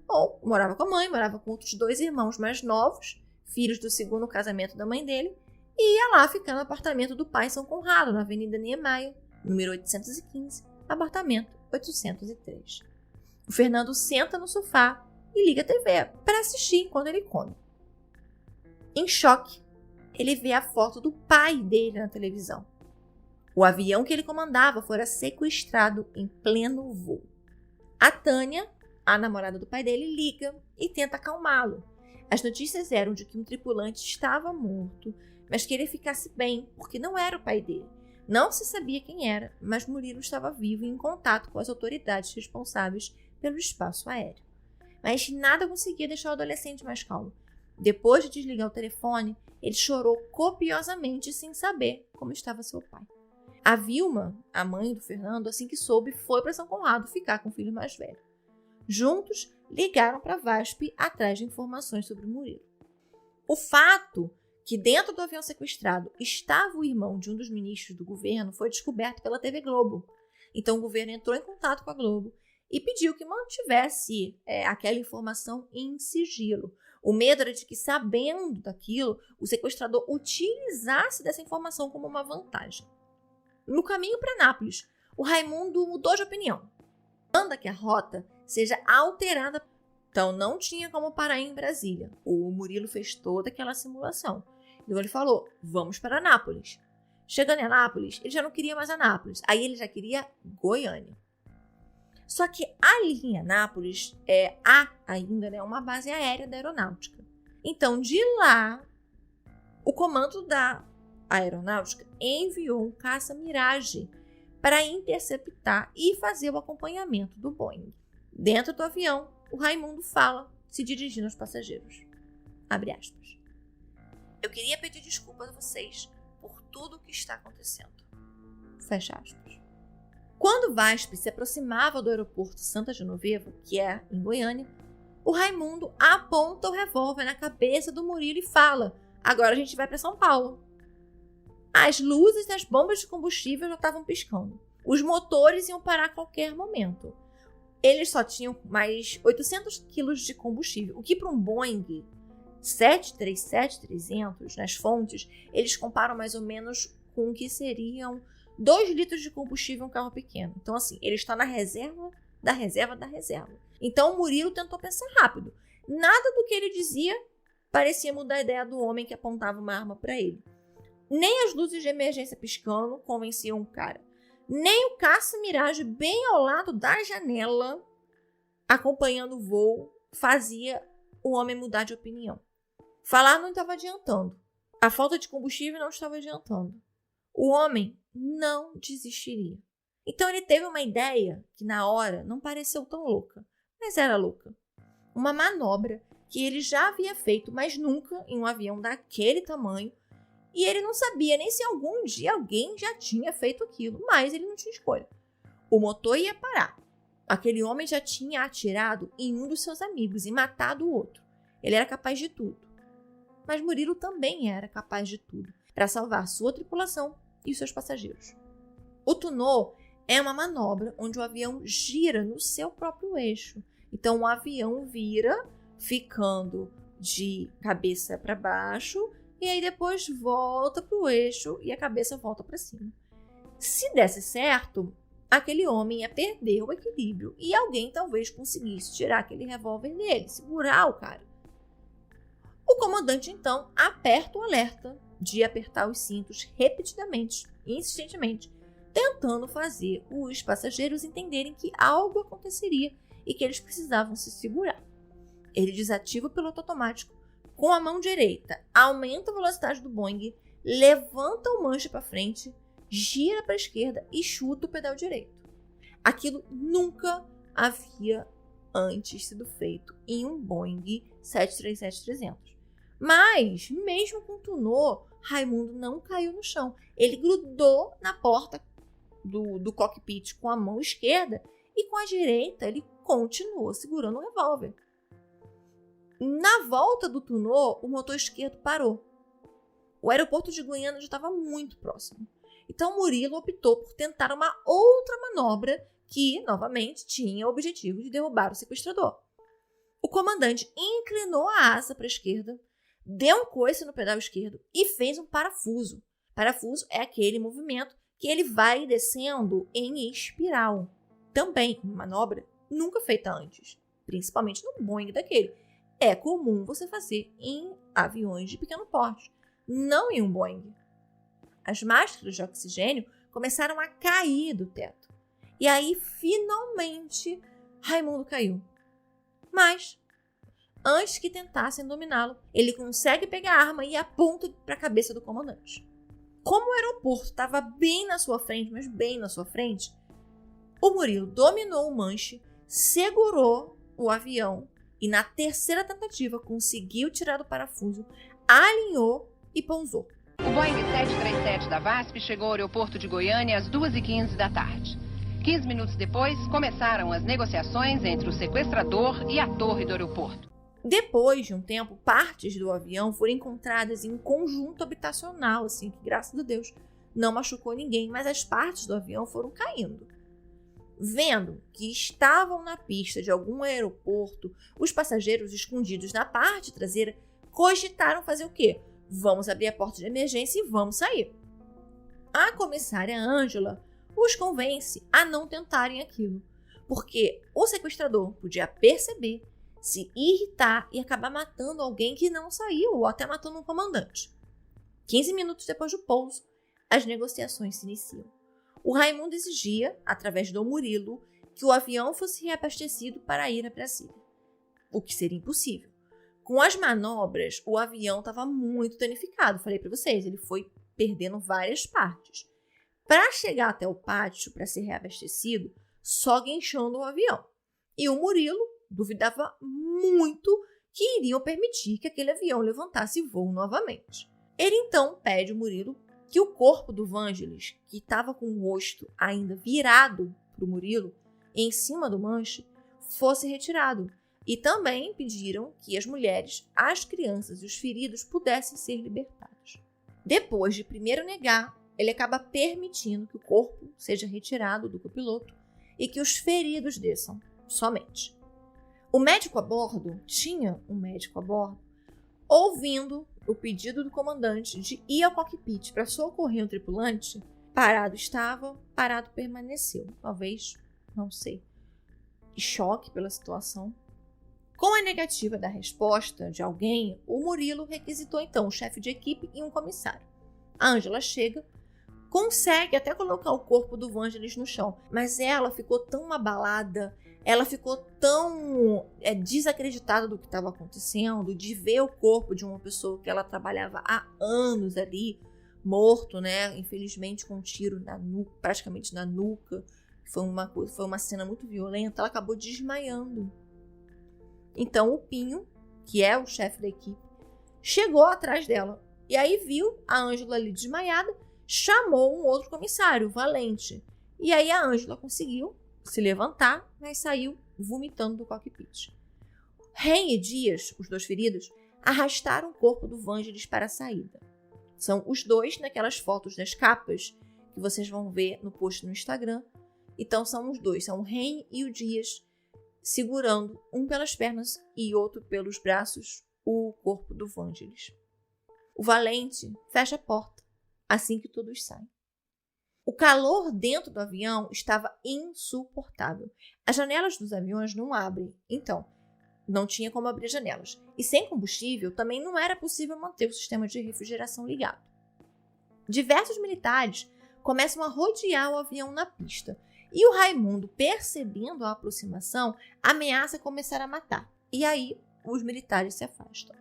ou morava com a mãe, morava com outros 2 irmãos mais novos, filhos do segundo casamento da mãe dele, e ia lá ficar no apartamento do pai em São Conrado, na Avenida Niemeyer, número 815, apartamento 803. O Fernando senta no sofá e liga a TV para assistir enquanto ele come. Em choque, ele vê a foto do pai dele na televisão. O avião que ele comandava fora sequestrado em pleno voo. A Tânia, a namorada do pai dele, liga e tenta acalmá-lo. As notícias eram de que um tripulante estava morto, mas que ele ficasse bem, porque não era o pai dele. Não se sabia quem era, mas Murilo estava vivo e em contato com as autoridades responsáveis pelo espaço aéreo. Mas nada conseguia deixar o adolescente mais calmo. Depois de desligar o telefone, ele chorou copiosamente sem saber como estava seu pai. A Vilma, a mãe do Fernando, assim que soube, foi para São Conrado ficar com o filho mais velho. Juntos, ligaram para a VASP atrás de informações sobre o Murilo. O fato que dentro do avião sequestrado estava o irmão de um dos ministros do governo foi descoberto pela TV Globo. Então o governo entrou em contato com a Globo e pediu que mantivesse aquela informação em sigilo. O medo era de que, sabendo daquilo, o sequestrador utilizasse dessa informação como uma vantagem. No caminho para Anápolis, o Raimundo mudou de opinião. Manda que a rota seja alterada. Então não tinha como parar em Brasília. O Murilo fez toda aquela simulação. Então ele falou, vamos para Anápolis. Chegando em Anápolis, ele já não queria mais Anápolis. Aí ele já queria Goiânia. Só que ali em Anápolis há ainda uma base aérea da aeronáutica. Então de lá, o comando da Aeronáutica enviou um caça Mirage para interceptar e fazer o acompanhamento do Boeing. Dentro do avião, o Raimundo fala, se dirigindo aos passageiros. Abre aspas. Eu queria pedir desculpas a vocês por tudo o que está acontecendo. Fecha aspas. Quando VASP se aproximava do aeroporto Santa Genoveva, que é em Goiânia, o Raimundo aponta o revólver na cabeça do Murilo e fala: agora a gente vai para São Paulo. As luzes das bombas de combustível já estavam piscando. Os motores iam parar a qualquer momento. Eles só tinham mais 800 quilos de combustível, o que para um Boeing 737-300, nas fontes, eles comparam mais ou menos com o que seriam 2 litros de combustível em um carro pequeno. Então, assim, ele está na reserva da reserva da reserva. Então, o Murilo tentou pensar rápido. Nada do que ele dizia parecia mudar a ideia do homem que apontava uma arma para ele. Nem as luzes de emergência piscando convenciam o cara. Nem o caça Mirage bem ao lado da janela, acompanhando o voo, fazia o homem mudar de opinião. Falar não estava adiantando. A falta de combustível não estava adiantando. O homem não desistiria. Então ele teve uma ideia que na hora não pareceu tão louca, mas era louca. Uma manobra que ele já havia feito, mas nunca em um avião daquele tamanho, e ele não sabia nem se algum dia alguém já tinha feito aquilo, mas ele não tinha escolha. O motor ia parar. Aquele homem já tinha atirado em um dos seus amigos e matado o outro. Ele era capaz de tudo. Mas Murilo também era capaz de tudo para salvar sua tripulação e seus passageiros. O tunô é uma manobra onde o avião gira no seu próprio eixo. Então o avião vira, ficando de cabeça para baixo, e aí depois volta para o eixo e a cabeça volta para cima. Se desse certo, aquele homem ia perder o equilíbrio e alguém talvez conseguisse tirar aquele revólver dele, segurar o cara. O comandante, então, aperta o alerta de apertar os cintos repetidamente, insistentemente, tentando fazer os passageiros entenderem que algo aconteceria e que eles precisavam se segurar. Ele desativa o piloto automático com a mão direita, aumenta a velocidade do Boeing, levanta o manche para frente, gira para a esquerda e chuta o pedal direito. Aquilo nunca havia antes sido feito em um Boeing 737-300. Mas, mesmo com o tunô, Raimundo não caiu no chão. Ele grudou na porta do cockpit com a mão esquerda e com a direita ele continuou segurando o revólver. Na volta do tunô, o motor esquerdo parou. O aeroporto de Goiânia já estava muito próximo. Então Murilo optou por tentar uma outra manobra que, novamente, tinha o objetivo de derrubar o sequestrador. O comandante inclinou a asa para a esquerda, deu um coice no pedal esquerdo e fez um parafuso. Parafuso é aquele movimento que ele vai descendo em espiral. Também uma manobra nunca feita antes, principalmente no Boeing daquele. É comum você fazer em aviões de pequeno porte, não em um Boeing. As máscaras de oxigênio começaram a cair do teto. E aí, finalmente, Raimundo caiu. Mas, antes que tentassem dominá-lo, ele consegue pegar a arma e aponta para a cabeça do comandante. Como o aeroporto estava bem na sua frente, mas bem na sua frente, o Murilo dominou o manche, segurou o avião e na terceira tentativa conseguiu tirar do parafuso, alinhou e pousou. O Boeing 737 da VASP chegou ao aeroporto de Goiânia às 2h15 da tarde. 15 minutos depois, começaram as negociações entre o sequestrador e a torre do aeroporto. Depois de um tempo, partes do avião foram encontradas em um conjunto habitacional, assim, que graças a Deus não machucou ninguém, mas as partes do avião foram caindo. Vendo que estavam na pista de algum aeroporto, os passageiros escondidos na parte traseira cogitaram fazer o quê? Vamos abrir a porta de emergência e vamos sair. A comissária Ângela os convence a não tentarem aquilo, porque o sequestrador podia perceber, se irritar e acabar matando alguém que não saiu, ou até matando um comandante. 15 minutos depois do pouso, as negociações se iniciam. O Raimundo exigia, através do Murilo, que o avião fosse reabastecido para ir a Brasília, o que seria impossível. Com as manobras, o avião estava muito danificado. Falei para vocês, ele foi perdendo várias partes. Para chegar até o pátio para ser reabastecido, só guinchando o avião. E o Murilo duvidava muito que iriam permitir que aquele avião levantasse voo novamente. Ele então pede ao Murilo que o corpo do Vangelis, que estava com o rosto ainda virado para o Murilo, em cima do manche, fosse retirado. E também pediram que as mulheres, as crianças e os feridos pudessem ser libertados. Depois de primeiro negar, ele acaba permitindo que o corpo seja retirado do copiloto e que os feridos desçam somente. O médico a bordo, tinha um médico a bordo, ouvindo o pedido do comandante de ir ao cockpit para socorrer o tripulante, parado estava, parado permaneceu. Talvez, não sei, em choque pela situação. Com a negativa da resposta de alguém, o Murilo requisitou então um chefe de equipe e um comissário. A Ângela chega, consegue até colocar o corpo do Vangelis no chão, mas ela ficou tão abalada, ela ficou tão desacreditada do que estava acontecendo, de ver o corpo de uma pessoa que ela trabalhava há anos ali, morto, né? Infelizmente com um tiro na nuca, praticamente na nuca. Foi uma cena muito violenta, ela acabou desmaiando. Então o Pinho, que é o chefe da equipe, chegou atrás dela e aí viu a Ângela ali desmaiada, chamou um outro comissário, o Valente. E aí a Ângela conseguiu se levantar, mas saiu vomitando do cockpit. Ren e Dias, os dois feridos, arrastaram o corpo do Vangelis para a saída. São os dois naquelas fotos das capas que vocês vão ver no post no Instagram. Então são os dois, são o Ren e o Dias, segurando um pelas pernas e outro pelos braços o corpo do Vangelis. O Valente fecha a porta assim que todos saem. O calor dentro do avião estava insuportável. As janelas dos aviões não abrem, então não tinha como abrir as janelas. E sem combustível também não era possível manter o sistema de refrigeração ligado. Diversos militares começam a rodear o avião na pista. E o Raimundo, percebendo a aproximação, ameaça começar a matar. E aí os militares se afastam.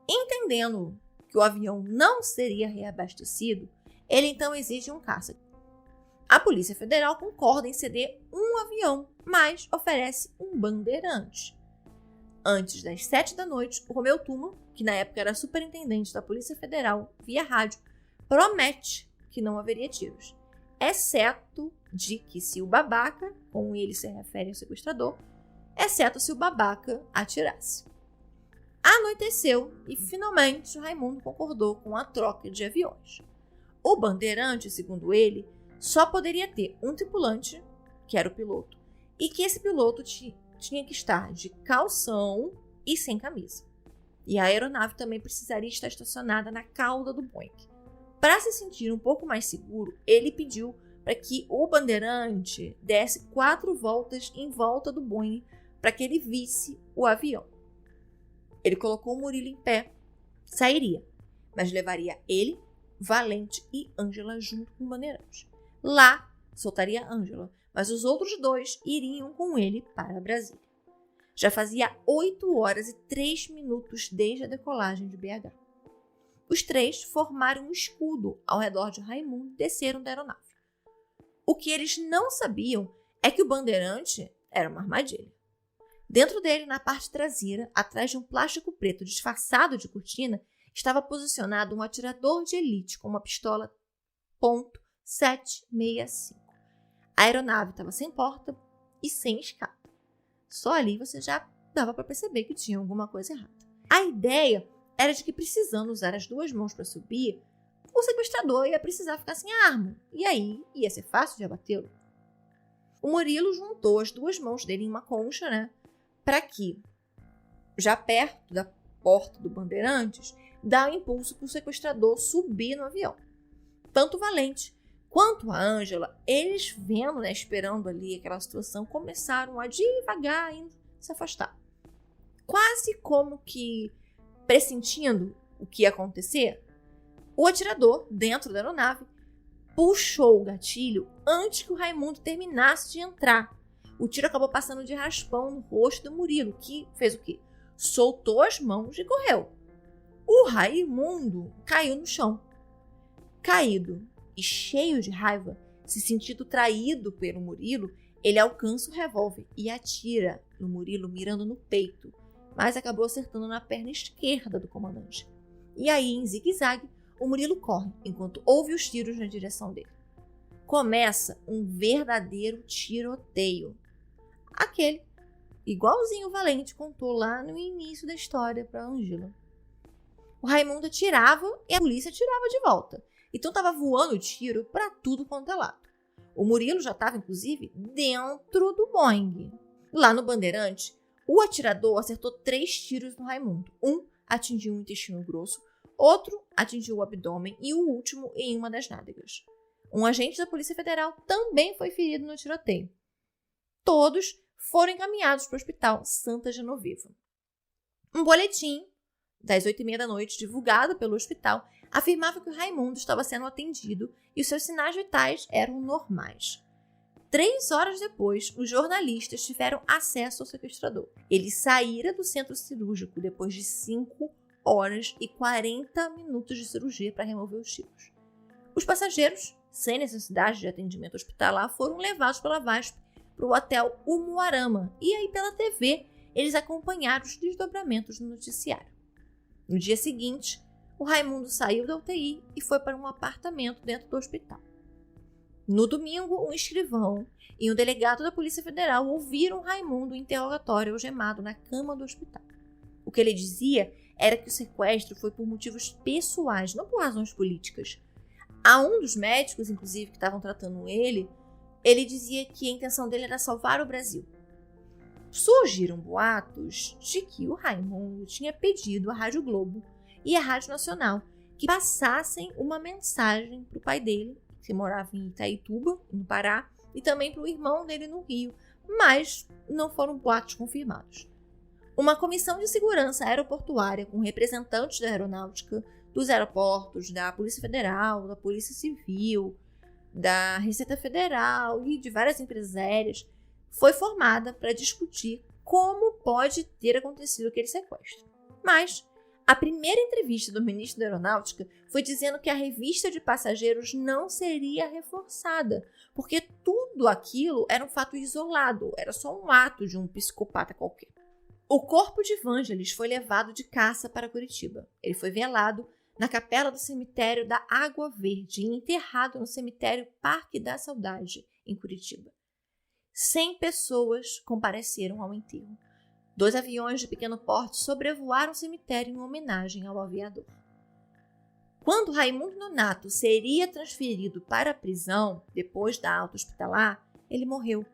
Entendendo que o avião não seria reabastecido, ele então exige um caça. A Polícia Federal concorda em ceder um avião, mas oferece um bandeirante. Antes das 7 da noite, o Romeu Tuma, que na época era superintendente da Polícia Federal, via rádio, promete que não haveria tiros, exceto de que se o babaca, com ele se refere ao sequestrador, exceto se o babaca atirasse. Anoiteceu e finalmente Raimundo concordou com a troca de aviões. O bandeirante, segundo ele, só poderia ter um tripulante, que era o piloto, e que esse piloto tinha que estar de calção e sem camisa. E a aeronave também precisaria estar estacionada na cauda do Boeing. Para se sentir um pouco mais seguro, ele pediu para que o bandeirante desse 4 voltas em volta do Boeing para que ele visse o avião. Ele colocou o Murilo em pé, sairia, mas levaria ele, Valente e Ângela junto com o bandeirante. Lá, soltaria Ângela, mas os outros 2 iriam com ele para Brasília. Já fazia 8 horas e 3 minutos desde a decolagem de BH. Os 3 formaram um escudo ao redor de Raimundo e desceram da aeronave. O que eles não sabiam é que o bandeirante era uma armadilha. Dentro dele, na parte traseira, atrás de um plástico preto disfarçado de cortina, estava posicionado um atirador de elite com uma pistola .765. A aeronave estava sem porta e sem escada. Só ali você já dava para perceber que tinha alguma coisa errada. A ideia era de que, precisando usar as 2 mãos para subir, o sequestrador ia precisar ficar sem arma, e aí ia ser fácil de abatê-lo. O Murilo juntou as 2 mãos dele em uma concha, né, para que, já perto da porta do Bandeirantes, dar um impulso para o sequestrador subir no avião. Tanto o Valente quanto a Ângela, eles vendo, né, esperando ali aquela situação, começaram a devagar se afastar. Quase como que pressentindo o que ia acontecer, o atirador, dentro da aeronave, puxou o gatilho antes que o Raimundo terminasse de entrar. O tiro acabou passando de raspão no rosto do Murilo, que fez o quê? Soltou as mãos e correu. O Raimundo caiu no chão. Caído e cheio de raiva, se sentindo traído pelo Murilo, ele alcança o revólver e atira no Murilo mirando no peito, mas acabou acertando na perna esquerda do comandante. E aí, em zigue-zague, o Murilo corre, enquanto ouve os tiros na direção dele. Começa um verdadeiro tiroteio. Aquele, igualzinho o Valente contou lá no início da história para Ângela. O Raimundo atirava e a polícia atirava de volta. Então estava voando tiro para tudo quanto é lado. O Murilo já estava, inclusive, dentro do Boeing. Lá no Bandeirante, o atirador acertou 3 tiros no Raimundo. Um atingiu o intestino grosso, outro atingiu o abdômen e o último em uma das nádegas. Um agente da Polícia Federal também foi ferido no tiroteio. Todos foram encaminhados para o Hospital Santa Genoveva. Um boletim das 8h30 da noite, divulgado pelo hospital, afirmava que o Raimundo estava sendo atendido e os seus sinais vitais eram normais. 3 horas depois, os jornalistas tiveram acesso ao sequestrador. Ele saíra do centro cirúrgico depois de 5 horas e 40 minutos de cirurgia para remover os tiros. Os passageiros, sem necessidade de atendimento hospitalar, foram levados pela VASP para o hotel Umuarama e aí pela TV eles acompanharam os desdobramentos no noticiário. No dia seguinte, o Raimundo saiu da UTI e foi para um apartamento dentro do hospital. No domingo, um escrivão e um delegado da Polícia Federal ouviram Raimundo em interrogatório algemado na cama do hospital. O que ele dizia era que o sequestro foi por motivos pessoais, não por razões políticas. A um dos médicos, inclusive, que estavam tratando ele dizia que a intenção dele era salvar o Brasil. Surgiram boatos de que o Raimundo tinha pedido à Rádio Globo e à Rádio Nacional que passassem uma mensagem para o pai dele, que morava em Itaituba, no Pará, e também para o irmão dele no Rio, mas não foram boatos confirmados. Uma comissão de segurança aeroportuária com representantes da aeronáutica, dos aeroportos, da Polícia Federal, da Polícia Civil, da Receita Federal e de várias empresas aéreas foi formada para discutir como pode ter acontecido aquele sequestro. Mas a primeira entrevista do ministro da Aeronáutica foi dizendo que a revista de passageiros não seria reforçada, porque tudo aquilo era um fato isolado, era só um ato de um psicopata qualquer. O corpo de Vangelis foi levado de caça para Curitiba. Ele foi velado na capela do cemitério da Água Verde e enterrado no cemitério Parque da Saudade, em Curitiba. 100 pessoas compareceram ao enterro. 2 aviões de pequeno porte sobrevoaram o cemitério em homenagem ao aviador. Quando Raimundo Nonato seria transferido para a prisão, depois da alta hospitalar, ele morreu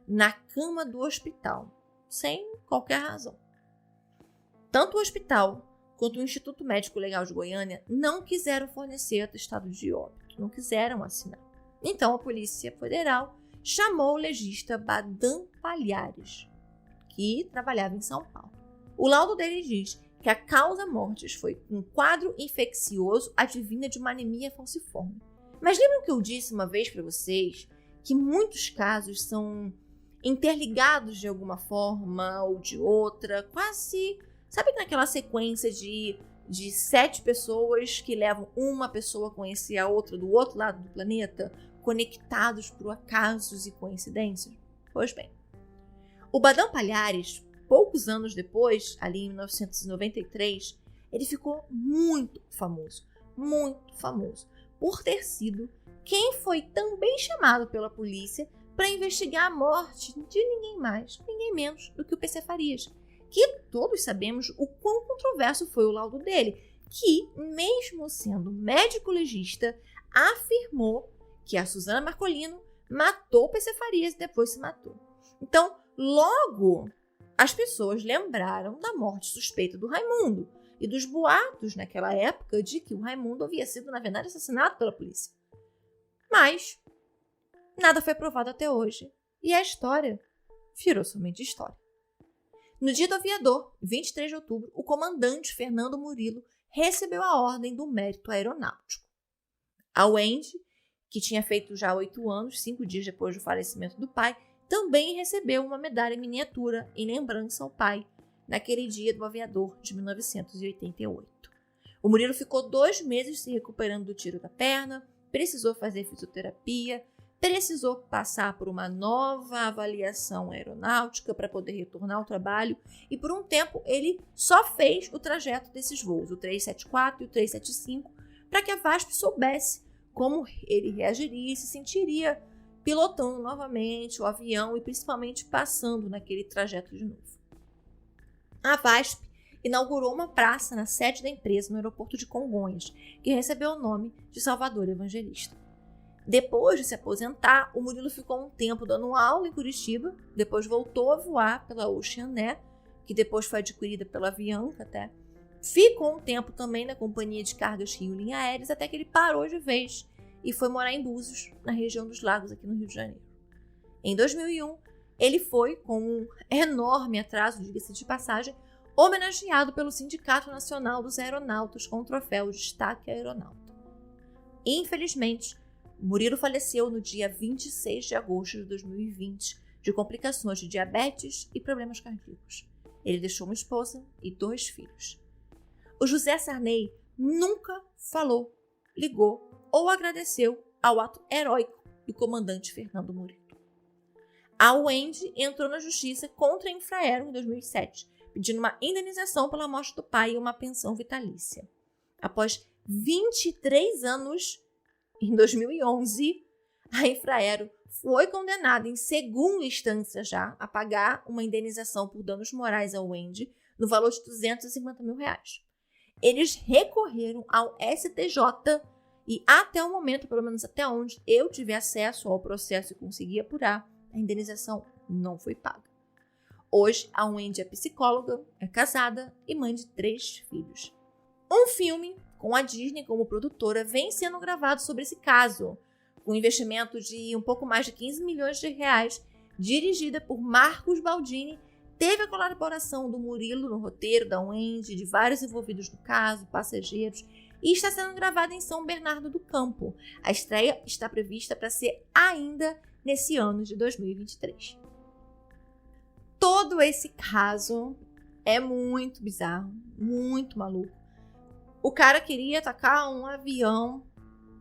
na cama do hospital, sem qualquer razão. Tanto o hospital quanto o Instituto Médico Legal de Goiânia não quiseram fornecer atestado de óbito, não quiseram assinar. Então a Polícia Federal chamou o legista Badan Palhares, que trabalhava em São Paulo. O laudo dele diz que a causa mortis foi um quadro infeccioso advinda de uma anemia falciforme. Mas lembram que eu disse uma vez para vocês que muitos casos são interligados de alguma forma ou de outra, quase, sabe naquela sequência de 7 pessoas que levam uma pessoa a conhecer a outra do outro lado do planeta, conectados por acasos e coincidências? Pois bem, o Badan Palhares, poucos anos depois, ali em 1993, ele ficou muito famoso, por ter sido quem foi também chamado pela polícia para investigar a morte de ninguém mais, ninguém menos do que o PC Farias, que todos sabemos o quão controverso foi o laudo dele, que, mesmo sendo médico legista, afirmou que a Suzana Marcolino matou o PC Farias e depois se matou. Então, logo, as pessoas lembraram da morte suspeita do Raimundo e dos boatos naquela época de que o Raimundo havia sido, na verdade, assassinado pela polícia. Mas nada foi provado até hoje e a história virou somente história. No dia do aviador, 23 de outubro, o comandante Fernando Murilo recebeu a Ordem do Mérito Aeronáutico. A Wendy, que tinha feito já 8 anos, 5 dias depois do falecimento do pai, também recebeu uma medalha em miniatura em lembrança ao pai, naquele dia do aviador de 1988. O Murilo ficou 2 meses se recuperando do tiro da perna, precisou fazer fisioterapia, precisou passar por uma nova avaliação aeronáutica para poder retornar ao trabalho e por um tempo ele só fez o trajeto desses voos, o 374 e o 375, para que a VASP soubesse como ele reagiria e se sentiria pilotando novamente o avião e principalmente passando naquele trajeto de novo. A VASP inaugurou uma praça na sede da empresa no aeroporto de Congonhas, que recebeu o nome de Salvador Evangelista. Depois de se aposentar, o Murilo ficou um tempo dando aula em Curitiba, depois voltou a voar pela Oceanair, que depois foi adquirida pela Avianca até. Ficou um tempo também na Companhia de Cargas Rio Linha Aéreas, até que ele parou de vez e foi morar em Búzios, na região dos Lagos, aqui no Rio de Janeiro. Em 2001, ele foi, com um enorme atraso, diga-se de passagem, homenageado pelo Sindicato Nacional dos Aeronautas com o troféu Destaque Aeronauta. Infelizmente, Murilo faleceu no dia 26 de agosto de 2020 de complicações de diabetes e problemas cardíacos. Ele deixou uma esposa e 2 filhos. O José Sarney nunca falou, ligou ou agradeceu ao ato heróico do comandante Fernando Murilo. A UEND entrou na justiça contra a Infraero em 2007, pedindo uma indenização pela morte do pai e uma pensão vitalícia. Após 23 anos, em 2011, a Infraero foi condenada em segunda instância já a pagar uma indenização por danos morais ao UEND no valor de R$250 mil. Eles recorreram ao STJ e até o momento, pelo menos até onde eu tive acesso ao processo e consegui apurar, a indenização não foi paga. Hoje, a UEND é psicóloga, é casada e mãe de 3 filhos. Um filme com a Disney como produtora vem sendo gravado sobre esse caso, com um investimento de um pouco mais de R$15 milhões, dirigida por Marcos Baldini. Teve a colaboração do Murilo no roteiro, da UEND, de vários envolvidos no caso, passageiros, e está sendo gravada em São Bernardo do Campo. A estreia está prevista para ser ainda nesse ano de 2023. Todo esse caso é muito bizarro, muito maluco. O cara queria atacar um avião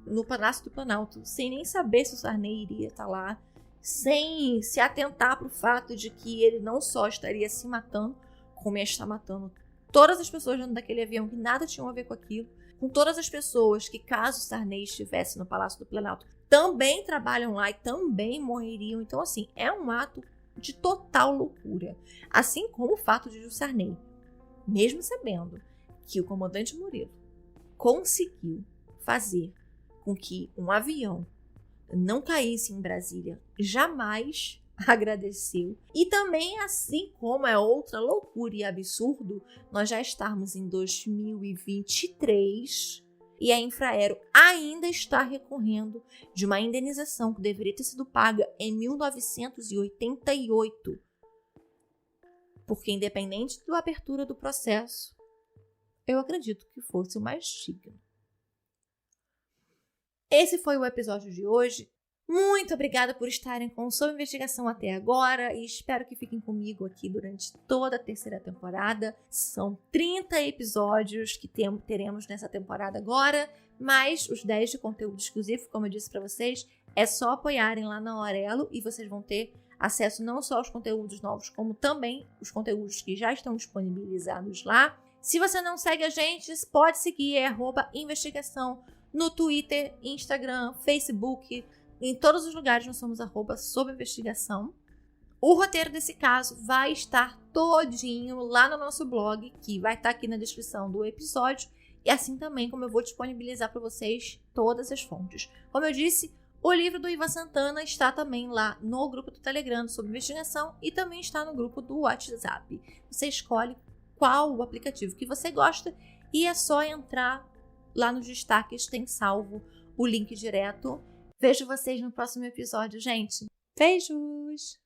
no Palácio do Planalto, sem nem saber se o Sarney iria estar lá, sem se atentar para o fato de que ele não só estaria se matando, como ia estar matando todas as pessoas dentro daquele avião que nada tinham a ver com aquilo, com todas as pessoas que, caso o Sarney estivesse no Palácio do Planalto, também trabalham lá e também morreriam. Então, assim, é um ato de total loucura. Assim como o fato de o Sarney, mesmo sabendo que o comandante Murilo conseguiu fazer com que um avião não caísse em Brasília, jamais agradeceu. E também, assim como é outra loucura e absurdo, nós já estarmos em 2023 e a Infraero ainda está recorrendo de uma indenização que deveria ter sido paga em 1988. Porque, independente da abertura do processo, eu acredito que fosse o mais digno. Esse foi o episódio de hoje. Muito obrigada por estarem com Sob Investigação até agora e espero que fiquem comigo aqui durante toda a 3ª temporada. São 30 episódios que teremos nessa temporada agora, mais os 10 de conteúdo exclusivo, como eu disse para vocês. É só apoiarem lá na Aurelo e vocês vão ter acesso não só aos conteúdos novos, como também os conteúdos que já estão disponibilizados lá. Se você não segue a gente, pode seguir, @investigação no Twitter, Instagram, Facebook. Em todos os lugares nós somos @Sob Investigação. O roteiro desse caso vai estar todinho lá no nosso blog, que vai estar aqui na descrição do episódio, e assim também como eu vou disponibilizar para vocês todas as fontes. Como eu disse, o livro do Ivan Santana está também lá no grupo do Telegram Sob Investigação e também está no grupo do WhatsApp. Você escolhe qual o aplicativo que você gosta e é só entrar lá nos destaques, tem salvo o link direto. Vejo vocês no próximo episódio, gente. Beijos!